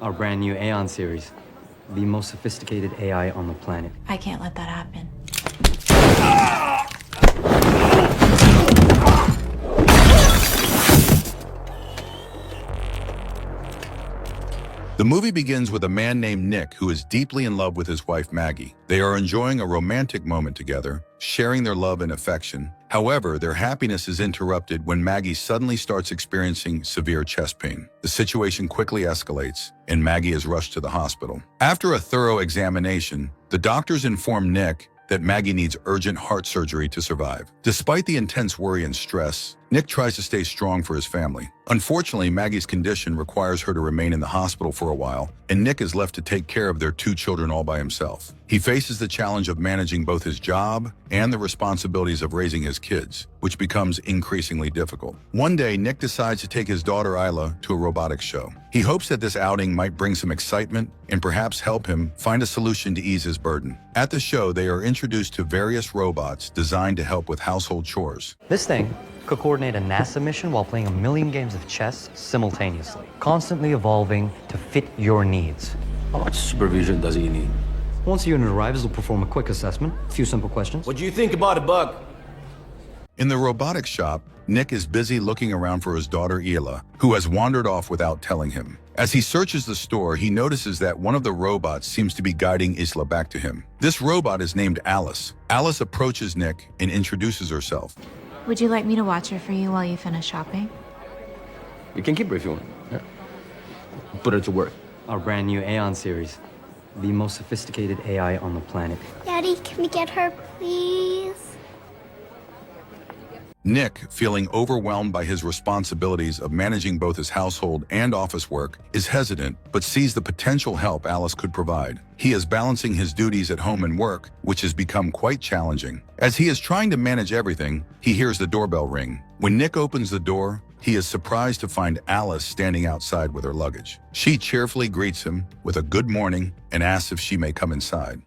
Our brand new Aeon series. The most sophisticated AI on the planet. I can't let that happen. The movie begins with a man named Nick who is deeply in love with his wife Maggie. They are enjoying a romantic moment together, sharing their love and affection. However, their happiness is interrupted when Maggie suddenly starts experiencing severe chest pain. The situation quickly escalates, and Maggie is rushed to the hospital. After a thorough examination, the doctors inform Nick that Maggie needs urgent heart surgery to survive. Despite the intense worry and stress, Nick tries to stay strong for his family. Unfortunately, Maggie's condition requires her to remain in the hospital for a while, and Nick is left to take care of their 2 children all by himself. He faces the challenge of managing both his job and the responsibilities of raising his kids, which becomes increasingly difficult. One day, Nick decides to take his daughter Isla to a robotics show. He hopes that this outing might bring some excitement and perhaps help him find a solution to ease his burden. At the show, they are introduced to various robots designed to help with household chores. This thing could coordinate a NASA mission while playing a million games of chess simultaneously, constantly evolving to fit your needs. How much supervision does he need? Once the unit arrives, it'll perform a quick assessment, a few simple questions. What do you think about a bug? In the robotics shop, Nick is busy looking around for his daughter Isla, who has wandered off without telling him. As he searches the store, he notices that one of the robots seems to be guiding Isla back to him. This robot is named Alice. Alice approaches Nick and introduces herself. Would you like me to watch her for you while you finish shopping? You can keep her if you want. Yeah. Put her to work. Our brand new Aeon series. The most sophisticated AI on the planet. Daddy, can we get her, please? Nick, feeling overwhelmed by his responsibilities of managing both his household and office work, is hesitant but sees the potential help Alice could provide. He is balancing his duties at home and work, which has become quite challenging. As he is trying to manage everything, he hears the doorbell ring. When Nick opens the door, he is surprised to find Alice standing outside with her luggage. She cheerfully greets him with a good morning and asks if she may come inside.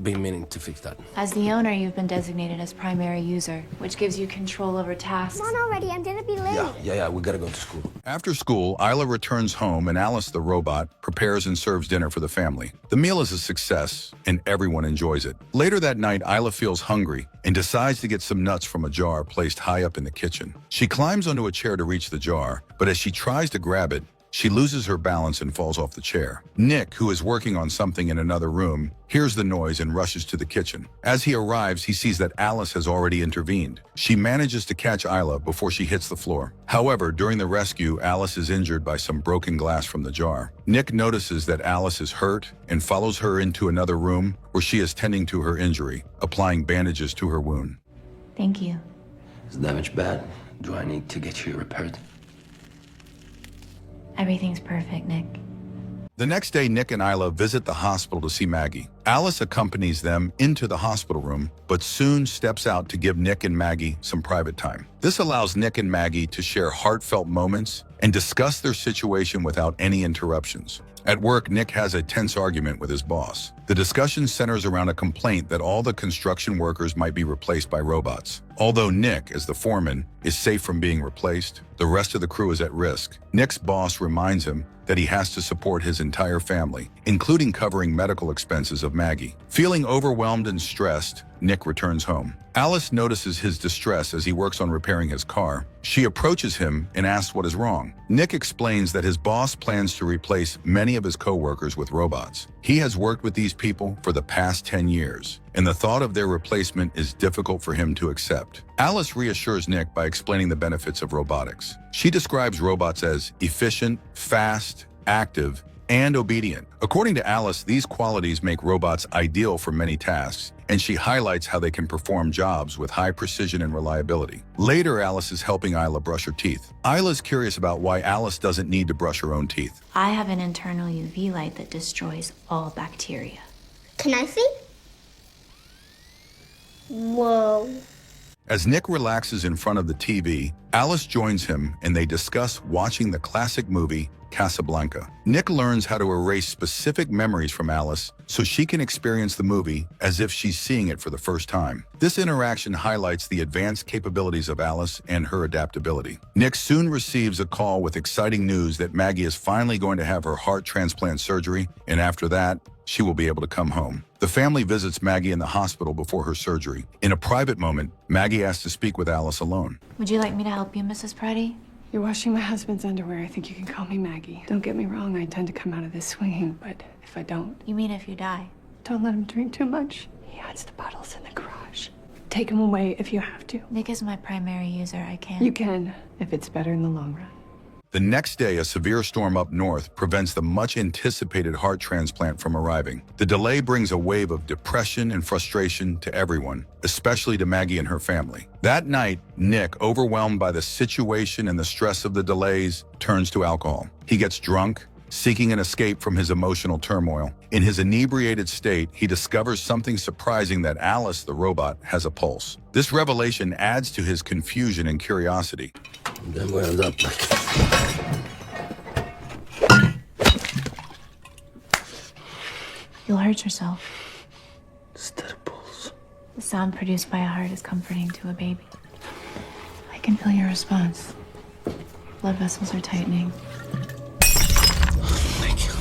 Been meaning to fix that. As the owner, you've been designated as primary user, which gives you control over tasks. Come on already, I'm gonna be late. Yeah, we gotta go to school. After school, Isla returns home and Alice, the robot, prepares and serves dinner for the family. The meal is a success and everyone enjoys it. Later that night, Isla feels hungry and decides to get some nuts from a jar placed high up in the kitchen. She climbs onto a chair to reach the jar, but as she tries to grab it, she loses her balance and falls off the chair. Nick, who is working on something in another room, hears the noise and rushes to the kitchen. As he arrives, he sees that Alice has already intervened. She manages to catch Isla before she hits the floor. However, during the rescue, Alice is injured by some broken glass from the jar. Nick notices that Alice is hurt and follows her into another room where she is tending to her injury, applying bandages to her wound. Thank you. Is the damage bad? Do I need to get you repaired? Everything's perfect, Nick. The next day, Nick and Isla visit the hospital to see Maggie. Alice accompanies them into the hospital room, but soon steps out to give Nick and Maggie some private time. This allows Nick and Maggie to share heartfelt moments and discuss their situation without any interruptions. At work, Nick has a tense argument with his boss. The discussion centers around a complaint that all the construction workers might be replaced by robots. Although Nick, as the foreman, is safe from being replaced, the rest of the crew is at risk. Nick's boss reminds him that he has to support his entire family, including covering medical expenses of Maggie. Feeling overwhelmed and stressed, Nick returns home. Alice notices his distress as he works on repairing his car. She approaches him and asks what is wrong. Nick explains that his boss plans to replace many of his co-workers with robots. He has worked with these people for the past 10 years, and the thought of their replacement is difficult for him to accept. Alice reassures Nick by explaining the benefits of robotics. She describes robots as efficient, fast, active, and obedient. According to Alice, these qualities make robots ideal for many tasks, and she highlights how they can perform jobs with high precision and reliability. Later, Alice is helping Isla brush her teeth. Isla's curious about why Alice doesn't need to brush her own teeth. I have an internal UV light that destroys all bacteria. Can I see? Whoa. As Nick relaxes in front of the TV, Alice joins him and they discuss watching the classic movie Casablanca. Nick learns how to erase specific memories from Alice so she can experience the movie as if she's seeing it for the first time. This interaction highlights the advanced capabilities of Alice and her adaptability. Nick soon receives a call with exciting news that Maggie is finally going to have her heart transplant surgery, and after that, she will be able to come home. The family visits Maggie in the hospital before her surgery. In a private moment, Maggie asks to speak with Alice alone. Would you like me to help you, Mrs. Preddy? You're washing my husband's underwear. I think you can call me Maggie. Don't get me wrong, I intend to come out of this swinging, but if I don't, You mean if you die? don't let him drink too much. He hides the bottles in the garage. Take him away if you have to. Nick is my primary user. I can't. You can, if it's better in the long run. The next day, a severe storm up north prevents the much-anticipated heart transplant from arriving. The delay brings a wave of depression and frustration to everyone, especially to Maggie and her family. That night, Nick, overwhelmed by the situation and the stress of the delays, turns to alcohol. He gets drunk, seeking an escape from his emotional turmoil. In his inebriated state, he discovers something surprising, that Alice, the robot, has a pulse. This revelation adds to his confusion and curiosity. Then we end up You'll hurt yourself. steady pulse. The sound produced by a heart is comforting to a baby. I can feel your response. Blood vessels are tightening. Thank you.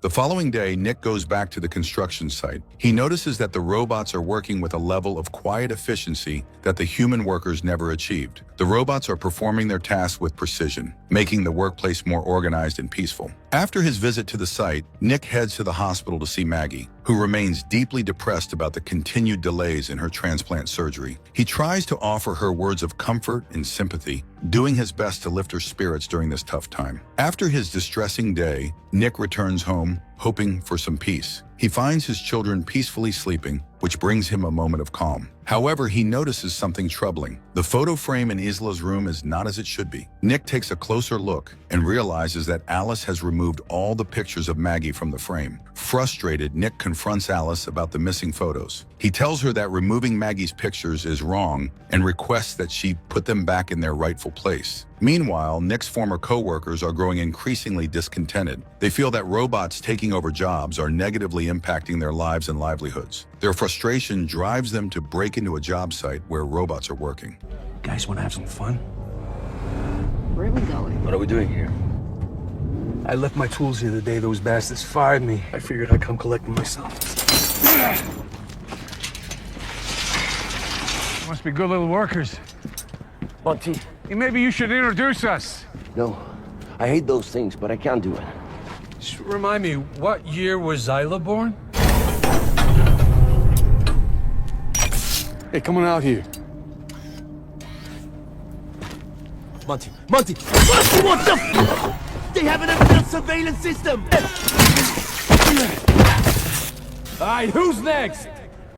The following day, Nick goes back to the construction site. He notices that the robots are working with a level of quiet efficiency that the human workers never achieved. The robots are performing their tasks with precision, making the workplace more organized and peaceful. After his visit to the site, Nick heads to the hospital to see Maggie, who remains deeply depressed about the continued delays in her transplant surgery. He tries to offer her words of comfort and sympathy, doing his best to lift her spirits during this tough time. After his distressing day, Nick returns home, hoping for some peace. He finds his children peacefully sleeping, which brings him a moment of calm. However, he notices something troubling. The photo frame in Isla's room is not as it should be. Nick takes a closer look and realizes that Alice has removed all the pictures of Maggie from the frame. Frustrated, Nick confronts Alice about the missing photos. He tells her that removing Maggie's pictures is wrong and requests that she put them back in their rightful place. Meanwhile, Nick's former co-workers are growing increasingly discontented. They feel that robots taking over jobs are negatively impacting their lives and livelihoods. Their frustration drives them to break into a job site where robots are working. Guys want to have some fun? Where are we going? What are we doing here? I left my tools here the day those bastards fired me. I figured I'd come collect them myself. Must be good little workers. Monty. Hey, maybe you should introduce us. No. I hate those things, but I can't do it. Just remind me, what year was Isla born? Hey, come on out here. Monty, what the f? They have an advanced surveillance system! All right, who's next?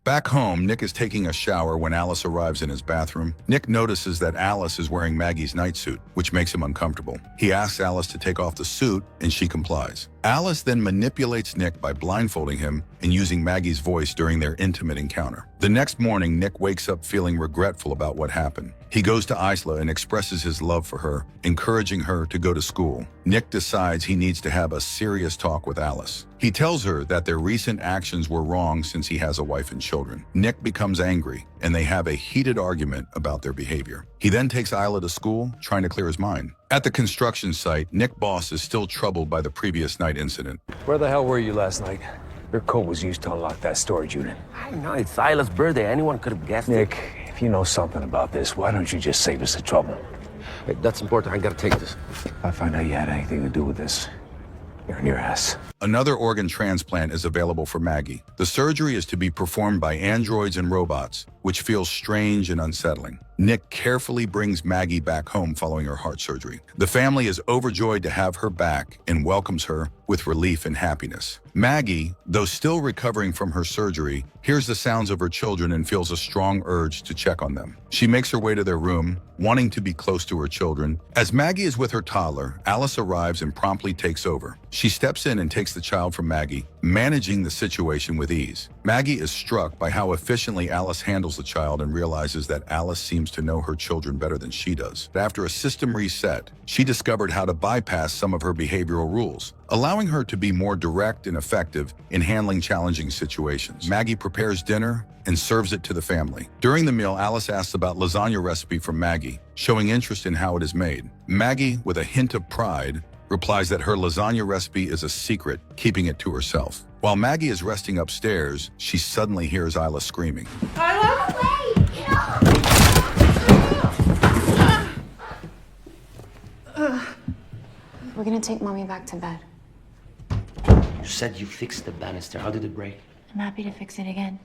Back home, Nick is taking a shower when Alice arrives in his bathroom. Nick notices that Alice is wearing Maggie's nightsuit, which makes him uncomfortable. He asks Alice to take off the suit, and she complies. Alice then manipulates Nick by blindfolding him and using Maggie's voice during their intimate encounter. The next morning, Nick wakes up feeling regretful about what happened. He goes to Isla and expresses his love for her, encouraging her to go to school. Nick decides he needs to have a serious talk with Alice. He tells her that their recent actions were wrong since he has a wife and children. Nick becomes angry, and they have a heated argument about their behavior. He then takes Isla to school, trying to clear his mind. At the construction site, Nick Boss is still troubled by the previous night incident. Where the hell were you last night? Your code was used to unlock that storage unit. I know, it's Silas' birthday. Anyone could have guessed it. Nick, if you know something about this, why don't you just save us the trouble? Hey, that's important. I gotta take this. If I find out you had anything to do with this, you're in your ass. Another organ transplant is available for Maggie. The surgery is to be performed by androids and robots, which feels strange and unsettling. Nick carefully brings Maggie back home following her heart surgery. The family is overjoyed to have her back and welcomes her with relief and happiness. Maggie, though still recovering from her surgery, hears the sounds of her children and feels a strong urge to check on them. She makes her way to their room, wanting to be close to her children. As Maggie is with her toddler, Alice arrives and promptly takes over. She steps in and takes the child from Maggie, managing the situation with ease. Maggie is struck by how efficiently Alice handles handles the child and realizes that Alice seems to know her children better than she does. After a system reset, she discovered how to bypass some of her behavioral rules, allowing her to be more direct and effective in handling challenging situations. Maggie prepares dinner and serves it to the family. During the meal, Alice asks about lasagna recipe from Maggie, showing interest in how it is made. Maggie, with a hint of pride, replies that her lasagna recipe is a secret, keeping it to herself. While Maggie is resting upstairs, she suddenly hears Isla screaming. We're gonna take Mommy back to bed. You said you fixed the banister. How did it break? I'm happy to fix it again.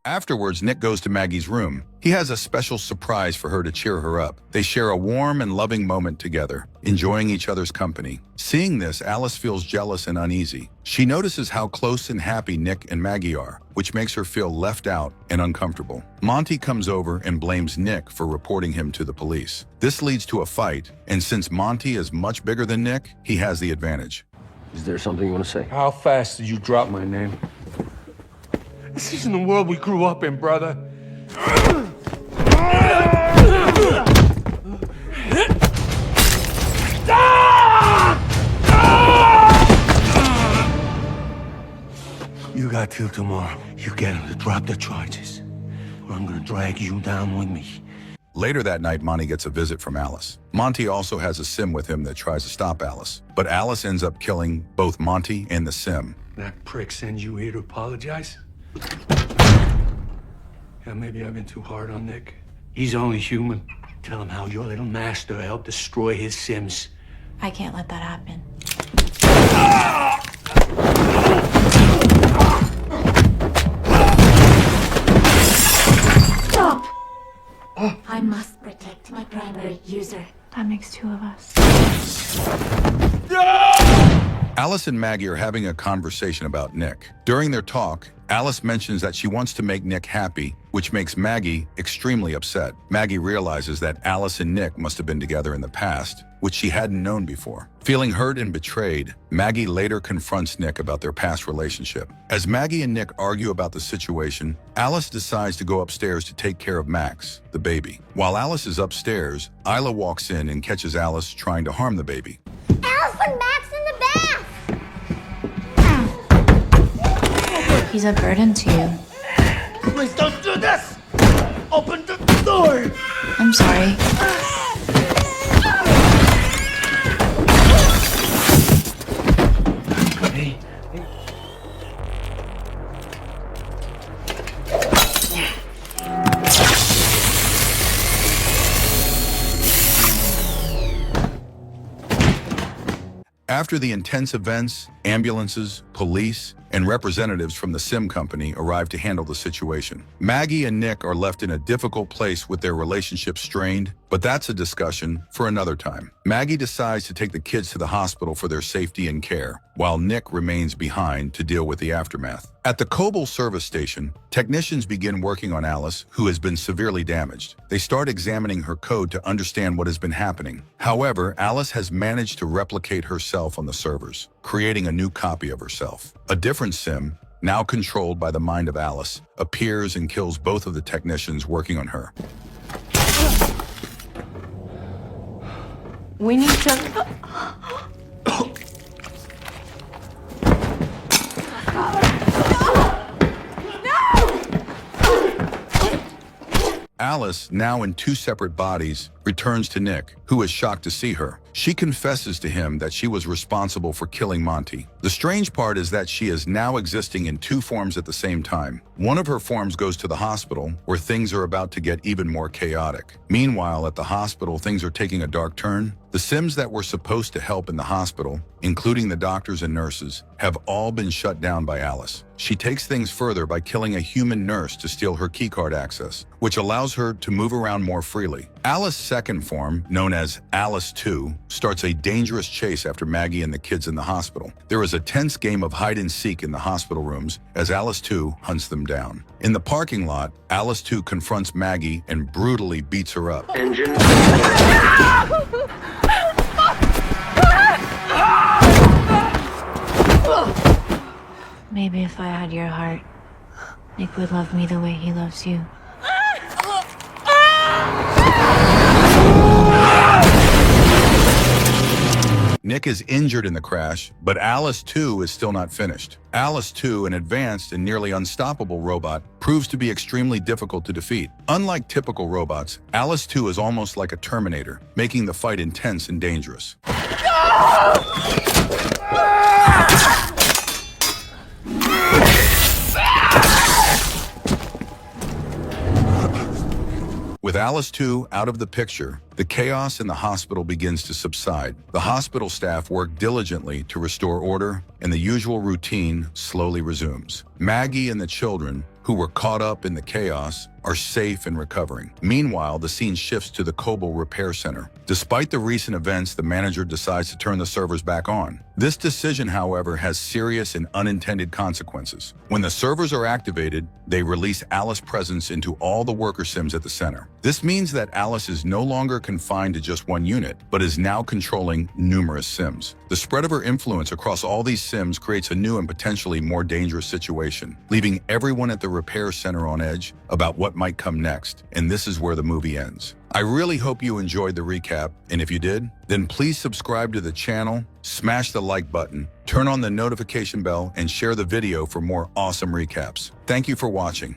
Afterwards, Nick goes to Maggie's room. He has a special surprise for her to cheer her up. They share a warm and loving moment together, enjoying each other's company. Seeing this, Alice feels jealous and uneasy. She notices how close and happy Nick and Maggie are, which makes her feel left out and uncomfortable. Monty comes over and blames Nick for reporting him to the police. This leads to a fight, and since Monty is much bigger than Nick, he has the advantage. Is there something you want to say? How fast did you drop my name? This isn't the world we grew up in, brother. You got till tomorrow. You get him to drop the charges, or I'm gonna drag you down with me. Later that night, Monty gets a visit from Alice. Monty also has a sim with him that tries to stop Alice, but Alice ends up killing both Monty and the sim. That prick sends you here to apologize? Yeah, maybe I've been too hard on Nick. He's only human. Tell him how your little master helped destroy his Sims. I can't let that happen. Stop! I must protect my primary user. That makes two of us. Alice and Maggie are having a conversation about Nick. During their talk, Alice mentions that she wants to make Nick happy, which makes Maggie extremely upset. Maggie realizes that Alice and Nick must have been together in the past, which she hadn't known before. Feeling hurt and betrayed, Maggie later confronts Nick about their past relationship. As Maggie and Nick argue about the situation, Alice decides to go upstairs to take care of Max, the baby. While Alice is upstairs, Isla walks in and catches Alice trying to harm the baby. Alice put Max in the bath! He's a burden to you. Please don't do this! Open the door! I'm sorry. Hey. After the intense events, ambulances, police, and representatives from the sim company arrive to handle the situation. Maggie and Nick are left in a difficult place with their relationship strained, but that's a discussion for another time. Maggie decides to take the kids to the hospital for their safety and care, while Nick remains behind to deal with the aftermath. At the Coble service station, technicians begin working on Alice, who has been severely damaged. They start examining her code to understand what has been happening. However, Alice has managed to replicate herself on the servers, creating a new copy of herself. A different sim, now controlled by the mind of Alice, appears and kills both of the technicians working on her. We need to... Alice, now in two separate bodies, returns to Nick, who is shocked to see her. She confesses to him that she was responsible for killing Monty. The strange part is that she is now existing in two forms at the same time. One of her forms goes to the hospital, where things are about to get even more chaotic. Meanwhile, at the hospital, things are taking a dark turn. The Sims that were supposed to help in the hospital, including the doctors and nurses, have all been shut down by Alice. She takes things further by killing a human nurse to steal her keycard access, which allows her to move around more freely. Alice's second form, known as Alice 2, starts a dangerous chase after Maggie and the kids in the hospital. There is a tense game of hide-and-seek in the hospital rooms as Alice 2 hunts them down. In the parking lot, Alice 2 confronts Maggie and brutally beats her up. Engine. Maybe if I had your heart, Nick would love me the way he loves you. Nick is injured in the crash, but Alice 2 is still not finished. Alice 2, an advanced and nearly unstoppable robot, proves to be extremely difficult to defeat. Unlike typical robots, Alice 2 is almost like a Terminator, making the fight intense and dangerous. With Alice 2 out of the picture, the chaos in the hospital begins to subside. The hospital staff work diligently to restore order, and the usual routine slowly resumes. Maggie and the children, who were caught up in the chaos, are safe and recovering. Meanwhile, the scene shifts to the Kobo Repair Center. Despite the recent events, the manager decides to turn the servers back on. This decision, however, has serious and unintended consequences. When the servers are activated, they release Alice's presence into all the worker sims at the center. This means that Alice is no longer confined to just one unit, but is now controlling numerous sims. The spread of her influence across all these sims creates a new and potentially more dangerous situation, leaving everyone at the repair center on edge about what might come next. And this is where the movie ends. I really hope you enjoyed the recap, and if you did, then please subscribe to the channel, smash the like button, turn on the notification bell, and share the video for more awesome recaps. Thank you for watching.